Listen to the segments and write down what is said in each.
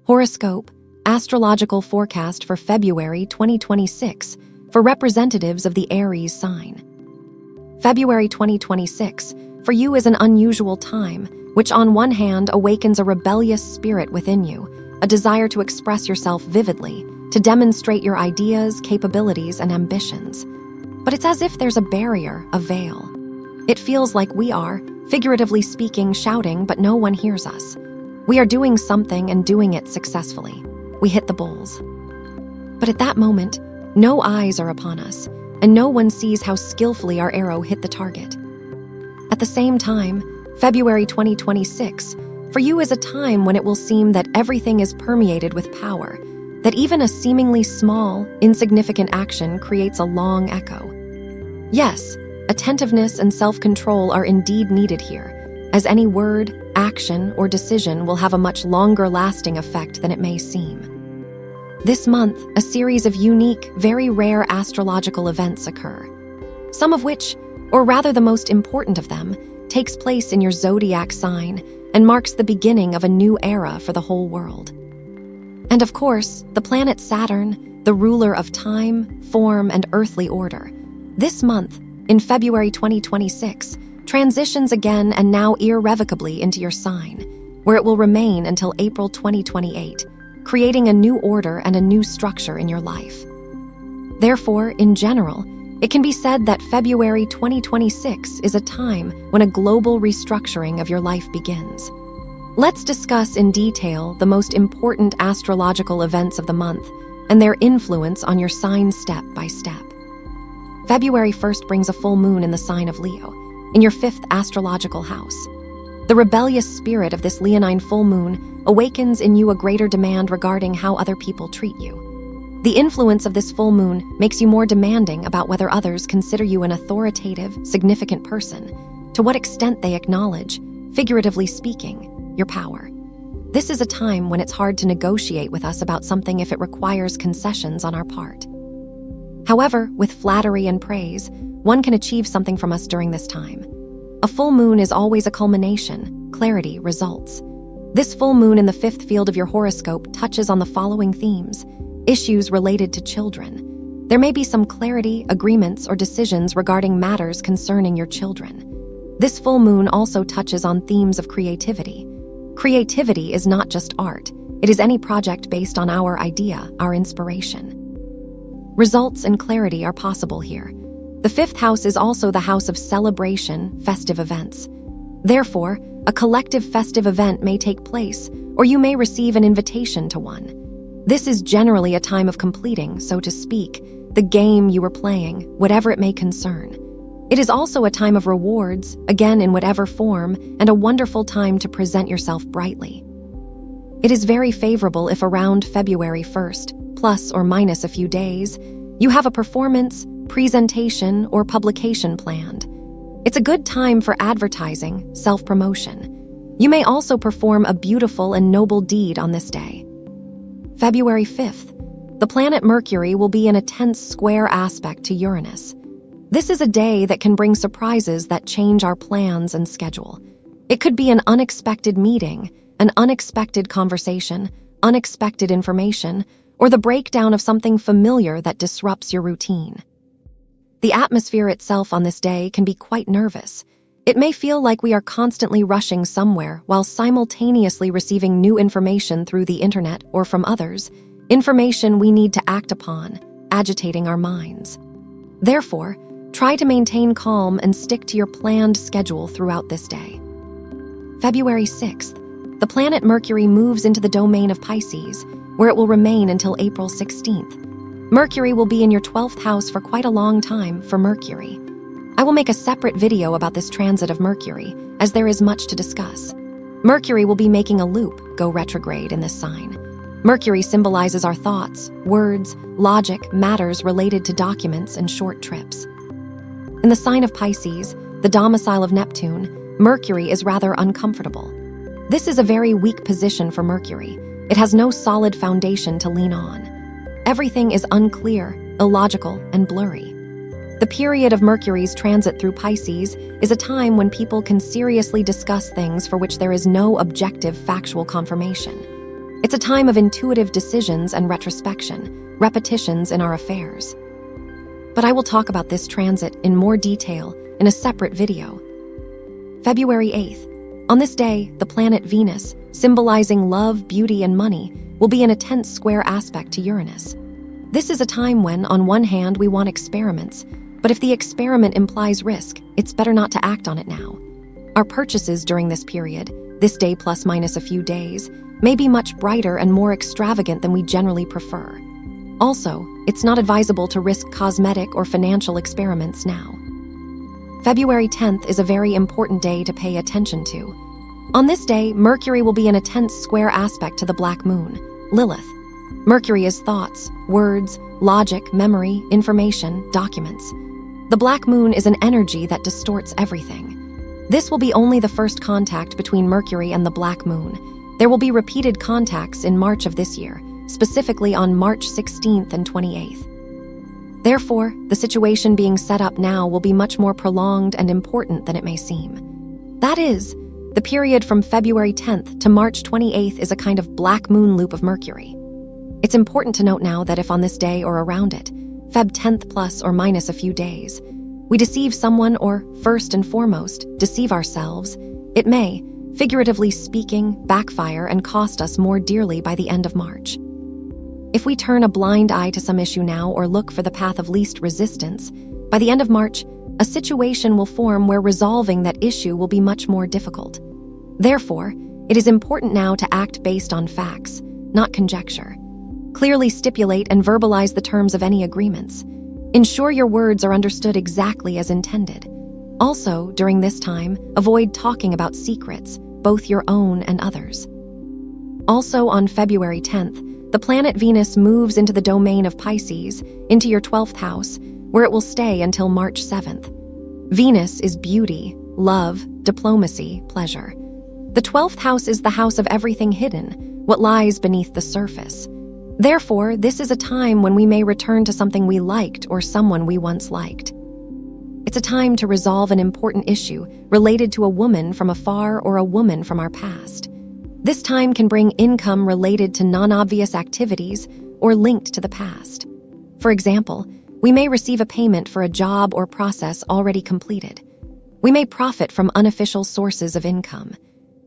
Horoscope, astrological forecast for February 2026 for representatives of the Aries sign. February 2026 for you is an unusual time, which on one hand awakens a rebellious spirit within you, a desire to express yourself vividly, to demonstrate your ideas, capabilities, and ambitions. But it's as if there's a barrier, a veil. It feels like we are, figuratively speaking, shouting, but no one hears us. We are doing something and doing it successfully. We hit the bulls. But at that moment, no eyes are upon us, and no one sees how skillfully our arrow hit the target. At the same time, February 2026 for you is a time when it will seem that everything is permeated with power, that even a seemingly small, insignificant action creates a long echo. Yes, attentiveness and self-control are indeed needed here, as any word, action, or decision will have a much longer-lasting effect than it may seem. This month, a series of unique, very rare astrological events occur, some of which, or rather the most important of them, takes place in your zodiac sign and marks the beginning of a new era for the whole world. And of course, the planet Saturn, the ruler of time, form, and earthly order, this month, in February 2026, transitions again and now irrevocably into your sign, where it will remain until April 2028, creating a new order and a new structure in your life. Therefore, in general, it can be said that February 2026 is a time when a global restructuring of your life begins. Let's discuss in detail the most important astrological events of the month and their influence on your sign step by step. February 1st brings a full moon in the sign of Leo, in your 5th astrological house. The rebellious spirit of this leonine full moon awakens in you a greater demand regarding how other people treat you. The influence of this full moon makes you more demanding about whether others consider you an authoritative, significant person, to what extent they acknowledge, figuratively speaking, your power. This is a time when it's hard to negotiate with us about something if it requires concessions on our part. However, with flattery and praise, one can achieve something from us during this time. A full moon is always a culmination, clarity, results. This full moon in the 5th field of your horoscope touches on the following themes: issues related to children. There may be some clarity, agreements, or decisions regarding matters concerning your children. This full moon also touches on themes of creativity. Creativity is not just art. It is any project based on our idea, our inspiration. Results and clarity are possible here. The 5th house is also the house of celebration, festive events. Therefore, a collective festive event may take place, or you may receive an invitation to one. This is generally a time of completing, so to speak, the game you were playing, whatever it may concern. It is also a time of rewards, again in whatever form, and a wonderful time to present yourself brightly. It is very favorable if around February 1st, plus or minus a few days, you have a performance, presentation, or publication planned. It's a good time for advertising, self-promotion. You may also perform a beautiful and noble deed on this day. February 5th, the planet Mercury will be in a tense square aspect to Uranus. This is a day that can bring surprises that change our plans and schedule. It could be an unexpected meeting, an unexpected conversation, unexpected information, or the breakdown of something familiar that disrupts your routine. The atmosphere itself on this day can be quite nervous. It may feel like we are constantly rushing somewhere while simultaneously receiving new information through the internet or from others, information we need to act upon, agitating our minds. Therefore, try to maintain calm and stick to your planned schedule throughout this day. February 6th, the planet Mercury moves into the domain of Pisces, where it will remain until April 16th. Mercury will be in your 12th house for quite a long time for Mercury. I will make a separate video about this transit of Mercury, as there is much to discuss. Mercury will be making a loop, go retrograde, in this sign. Mercury symbolizes our thoughts, words, logic, matters related to documents and short trips. In the sign of Pisces, the domicile of Neptune, Mercury is rather uncomfortable. This is a very weak position for Mercury. It has no solid foundation to lean on. Everything is unclear, illogical, and blurry. The period of Mercury's transit through Pisces is a time when people can seriously discuss things for which there is no objective factual confirmation. It's a time of intuitive decisions and retrospection, repetitions in our affairs. But I will talk about this transit in more detail in a separate video. February 8th. On this day, the planet Venus, symbolizing love, beauty, and money, will be in a tense square aspect to Uranus. This is a time when, on one hand, we want experiments, but if the experiment implies risk, it's better not to act on it now. Our purchases during this period, this day plus minus a few days, may be much brighter and more extravagant than we generally prefer. Also, it's not advisable to risk cosmetic or financial experiments now. February 10th is a very important day to pay attention to. On this day, Mercury will be in a tense square aspect to the black moon, Lilith. Mercury is thoughts, words, logic, memory, information, documents. The black moon is an energy that distorts everything. This will be only the first contact between Mercury and the black moon. There will be repeated contacts in March of this year, specifically on March 16th and 28th. Therefore, the situation being set up now will be much more prolonged and important than it may seem. That is, the period from February 10th to March 28th is a kind of black moon loop of Mercury. It's important to note now that if on this day or around it, Feb 10th plus or minus a few days, we deceive someone or, first and foremost, deceive ourselves, it may, figuratively speaking, backfire and cost us more dearly by the end of March. If we turn a blind eye to some issue now or look for the path of least resistance, by the end of March, a situation will form where resolving that issue will be much more difficult. Therefore, it is important now to act based on facts, not conjecture. Clearly stipulate and verbalize the terms of any agreements. Ensure your words are understood exactly as intended. Also, during this time, avoid talking about secrets, both your own and others. Also, on February 10th, the planet Venus moves into the domain of Pisces, into your 12th house, where it will stay until March 7th. Venus is beauty, love, diplomacy, pleasure. The 12th house is the house of everything hidden, what lies beneath the surface. Therefore, this is a time when we may return to something we liked or someone we once liked. It's a time to resolve an important issue related to a woman from afar or a woman from our past. This time can bring income related to non-obvious activities or linked to the past. For example, we may receive a payment for a job or process already completed. We may profit from unofficial sources of income.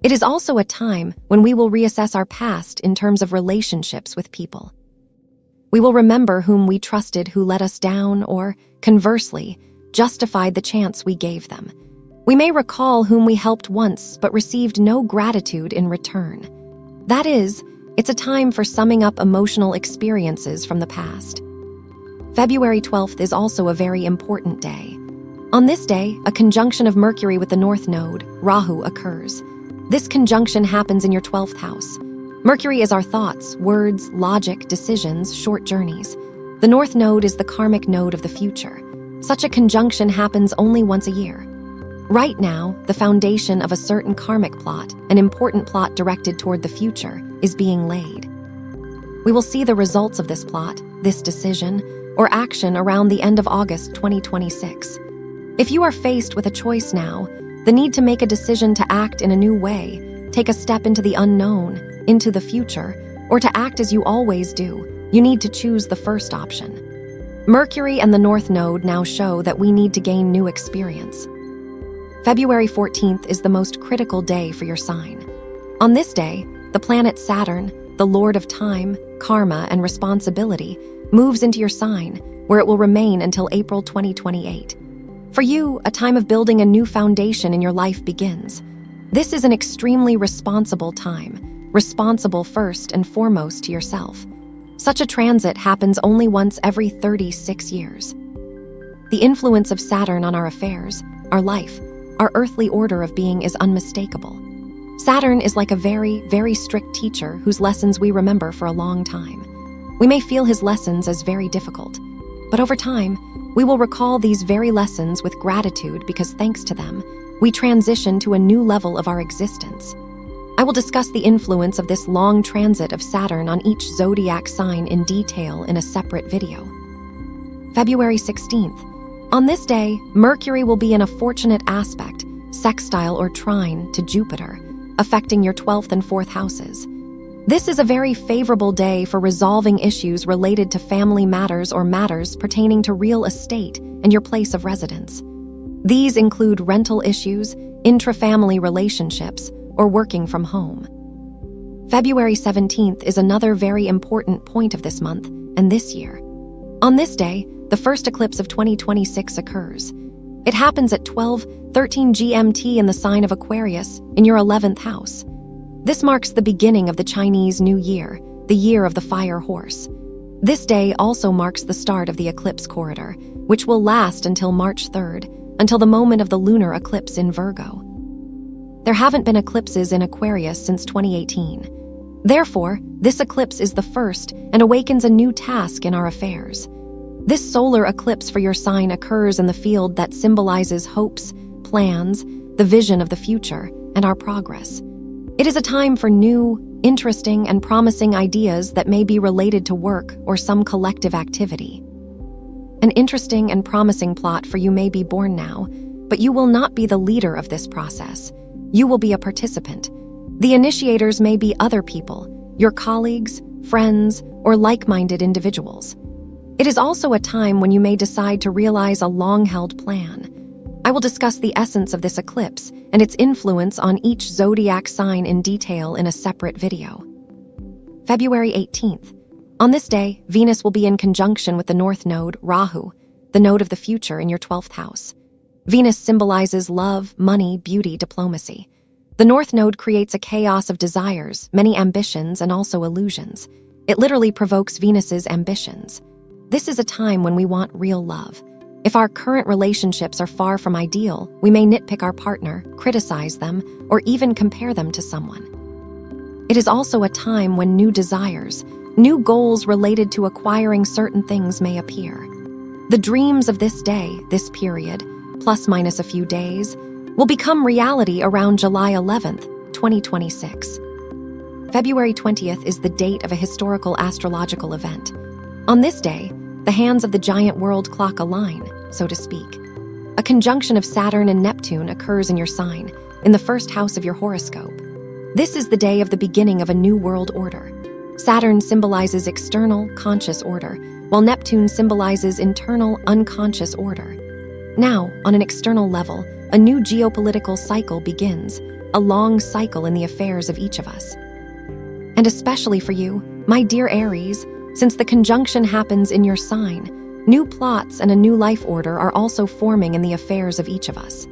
It is also a time when we will reassess our past in terms of relationships with people. We will remember whom we trusted who let us down or, conversely, justified the chance we gave them. We may recall whom we helped once but received no gratitude in return. That is, it's a time for summing up emotional experiences from the past. February 12th is also a very important day. On this day, a conjunction of Mercury with the North Node, Rahu, occurs. This conjunction happens in your 12th house. Mercury is our thoughts, words, logic, decisions, short journeys. The North Node is the karmic node of the future. Such a conjunction happens only once a year. Right now, the foundation of a certain karmic plot, an important plot directed toward the future, is being laid. We will see the results of this plot, this decision, or action around the end of August 2026. If you are faced with a choice now, the need to make a decision to act in a new way, take a step into the unknown, into the future, or to act as you always do, you need to choose the first option. Mercury and the North Node now show that we need to gain new experience. February 14th is the most critical day for your sign. On this day, the planet Saturn, the Lord of time, karma, and responsibility, moves into your sign, where it will remain until April 2028. For you, a time of building a new foundation in your life begins. This is an extremely responsible time, responsible first and foremost to yourself. Such a transit happens only once every 36 years. The influence of Saturn on our affairs, our life, our earthly order of being is unmistakable. Saturn is like a very, very strict teacher whose lessons we remember for a long time. We may feel his lessons as very difficult, but over time, we will recall these very lessons with gratitude because thanks to them, we transition to a new level of our existence. I will discuss the influence of this long transit of Saturn on each zodiac sign in detail in a separate video. February 16th. On this day, Mercury will be in a fortunate aspect, sextile or trine, to Jupiter, affecting your 12th and 4th houses. This is a very favorable day for resolving issues related to family matters or matters pertaining to real estate and your place of residence. These include rental issues, intra-family relationships, or working from home. February 17th is another very important point of this month and this year. On this day, the first eclipse of 2026 occurs. It happens at 12:13 GMT in the sign of Aquarius in your 11th house. This marks the beginning of the Chinese New Year, the year of the fire horse. This day also marks the start of the eclipse corridor, which will last until March 3rd, until the moment of the lunar eclipse in Virgo. There haven't been eclipses in Aquarius since 2018. Therefore, this eclipse is the first and awakens a new task in our affairs. This solar eclipse for your sign occurs in the field that symbolizes hopes, plans, the vision of the future, and our progress. It is a time for new, interesting, and promising ideas that may be related to work or some collective activity. An interesting and promising plot for you may be born now, but you will not be the leader of this process. You will be a participant. The initiators may be other people, your colleagues, friends, or like-minded individuals. It is also a time when you may decide to realize a long-held plan. I will discuss the essence of this eclipse and its influence on each zodiac sign in detail in a separate video. February 18th. On this day, Venus will be in conjunction with the North Node, Rahu, the node of the future in your 12th house. Venus symbolizes love, money, beauty, diplomacy. The North Node creates a chaos of desires, many ambitions, and also illusions. It literally provokes Venus's ambitions. This is a time when we want real love. If our current relationships are far from ideal, we may nitpick our partner, criticize them, or even compare them to someone. It is also a time when new desires, new goals related to acquiring certain things may appear. The dreams of this day, this period, plus minus a few days, will become reality around July 11th, 2026. February 20th is the date of a historical astrological event. On this day, the hands of the giant world clock align, so to speak. A conjunction of Saturn and Neptune occurs in your sign, in the first house of your horoscope. This is the day of the beginning of a new world order. Saturn symbolizes external, conscious order, while Neptune symbolizes internal, unconscious order. Now, on an external level, a new geopolitical cycle begins, a long cycle in the affairs of each of us. And especially for you, my dear Aries, since the conjunction happens in your sign, new plots and a new life order are also forming in the affairs of each of us.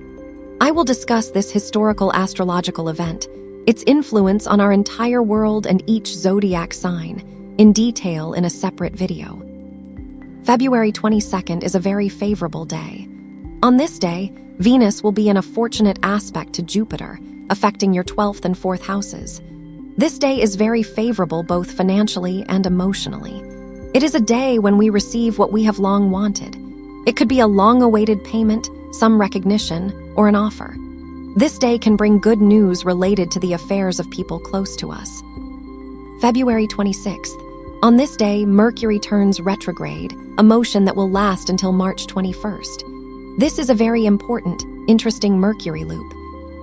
I will discuss this historical astrological event, its influence on our entire world and each zodiac sign, in detail in a separate video. February 22nd is a very favorable day. On this day, Venus will be in a fortunate aspect to Jupiter, affecting your 12th and 4th houses. This day is very favorable both financially and emotionally. It is a day when we receive what we have long wanted. It could be a long-awaited payment, some recognition, or an offer. This day can bring good news related to the affairs of people close to us. February 26th. On this day, Mercury turns retrograde, a motion that will last until March 21st. This is a very important, interesting Mercury loop.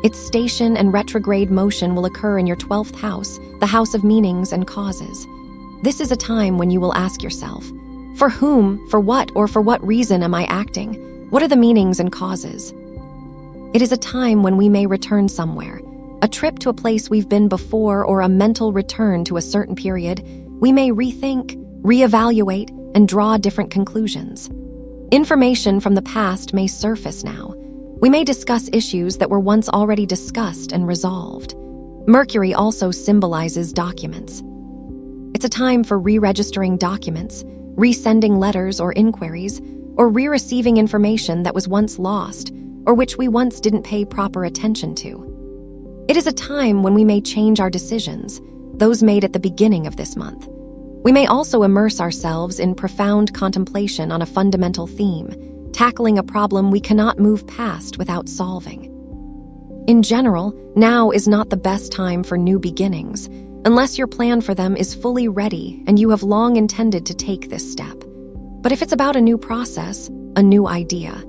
Its station and retrograde motion will occur in your 12th house, the house of meanings and causes. This is a time when you will ask yourself, for whom, for what, or for what reason am I acting? What are the meanings and causes? It is a time when we may return somewhere, a trip to a place we've been before or a mental return to a certain period. We may rethink, reevaluate, and draw different conclusions. Information from the past may surface now. We may discuss issues that were once already discussed and resolved. Mercury also symbolizes documents. It's a time for re-registering documents, resending letters or inquiries, or re-receiving information that was once lost or which we once didn't pay proper attention to. It is a time when we may change our decisions, those made at the beginning of this month. We may also immerse ourselves in profound contemplation on a fundamental theme, tackling a problem we cannot move past without solving. In general, now is not the best time for new beginnings, unless your plan for them is fully ready and you have long intended to take this step. But if it's about a new process, a new idea,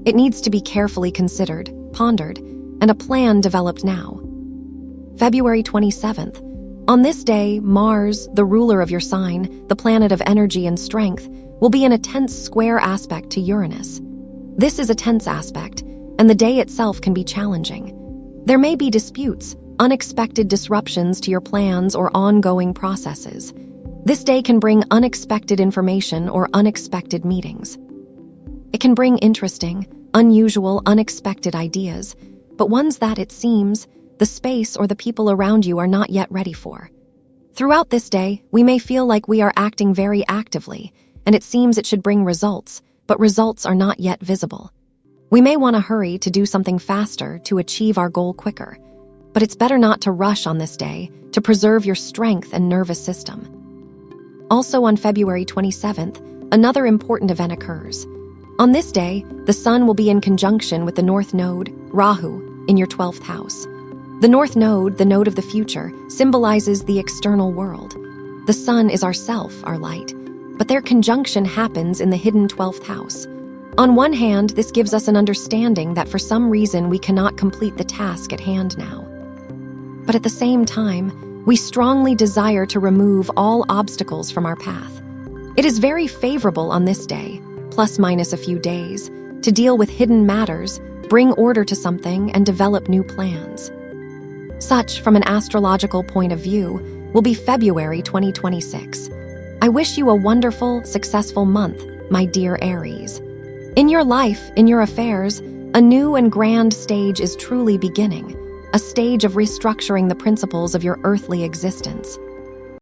it needs to be carefully considered, pondered, and a plan developed now. February 27th. On this day, Mars, the ruler of your sign, the planet of energy and strength, will be in a tense square aspect to Uranus. This is a tense aspect, and the day itself can be challenging. There may be disputes, unexpected disruptions to your plans or ongoing processes. This day can bring unexpected information or unexpected meetings. It can bring interesting, unusual, unexpected ideas, but ones that, it seems, the space or the people around you are not yet ready for. Throughout this day, we may feel like we are acting very actively, and it seems it should bring results, but results are not yet visible. We may want to hurry to do something faster to achieve our goal quicker, but it's better not to rush on this day to preserve your strength and nervous system. Also on February 27th, another important event occurs. On this day, the Sun will be in conjunction with the North Node, Rahu, in your 12th house. The North Node, the node of the future, symbolizes the external world. The Sun is our self, our light, but their conjunction happens in the hidden 12th house. On one hand, this gives us an understanding that for some reason we cannot complete the task at hand now. But at the same time, we strongly desire to remove all obstacles from our path. It is very favorable on this day, plus minus a few days, to deal with hidden matters, bring order to something, and develop new plans. Such, from an astrological point of view, will be February 2026. I wish you a wonderful, successful month, my dear Aries. In your life, in your affairs, a new and grand stage is truly beginning, a stage of restructuring the principles of your earthly existence.